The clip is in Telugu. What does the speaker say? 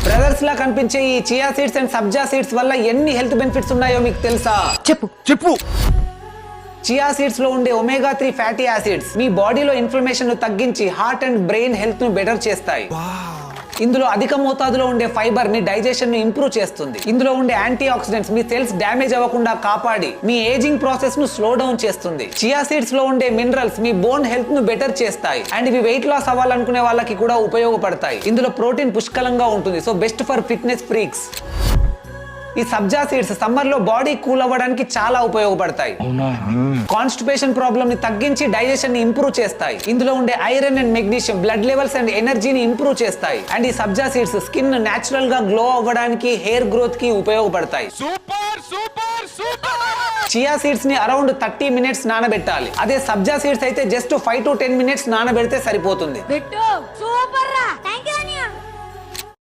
బ్రదర్స్ లా కనిపించే ఈ chia seeds and sabja seeds వల్ల ఎన్ని హెల్త్ బెనిఫిట్స్ ఉన్నాయో మీకు తెలుసా? చెప్పు. చియా సీడ్స్ లో ఉండే ఒమేగా 3 ఫ్యాటీ యాసిడ్స్ మీ బాడీలో ఇన్ఫ్లమేషన్ ను తగ్గించి హార్ట్ అండ్ బ్రెయిన్ హెల్త్ ను బెటర్ చేస్తాయి. ఇందులో అధిక మోతాదులో ఉండే ఫైబర్ ని డైజెషన్ ను ఇంప్రూవ్ చేస్తుంది. ఇందులో ఉండే యాంటీ ఆక్సిడెంట్స్ మీ సెల్స్ డ్యామేజ్ అవ్వకుండా కాపాడి మీ ఏజింగ్ ప్రాసెస్ ను స్లో డౌన్ చేస్తుంది. చియా సీడ్స్ లో ఉండే మినరల్స్ మీ బోన్ హెల్త్ ను బెటర్ చేస్తాయి అండ్ ఇవి వెయిట్ లాస్ అవ్వాలనుకునే వాళ్ళకి కూడా ఉపయోగపడతాయి. ఇందులో ప్రోటీన్ పుష్కలంగా ఉంటుంది, so best for fitness freaks. ఈ సబ్జా సీడ్స్ సమ్మర్ లో బాడీ కూల్ అవ్వడానికి చాలా ఉపయోగపడతాయి. కాన్స్టిపేషన్ ప్రాబ్లమ్ ని తగ్గించి డైజెషన్ ని ఇంప్రూవ్ చేస్తాయి. ఇందులో ఉండే iron and magnesium blood levels and ఎనర్జీని ఇంప్రూవ్ చేస్తాయి. అండ్ ఈ సబ్జా సీడ్స్ స్కిన్ నేచురల్ గా గ్లో అవ్వడానికి, హెయిర్ గ్రోత్ కి ఉపయోగపడతాయి. చియా సీడ్స్ ని అరౌండ్ 30 మినిట్స్ నానబెట్టాలి. అదే సబ్జా సీడ్స్ అయితే జస్ట్ 5 to 10 మినిట్స్ నానబెడితే సరిపోతుంది.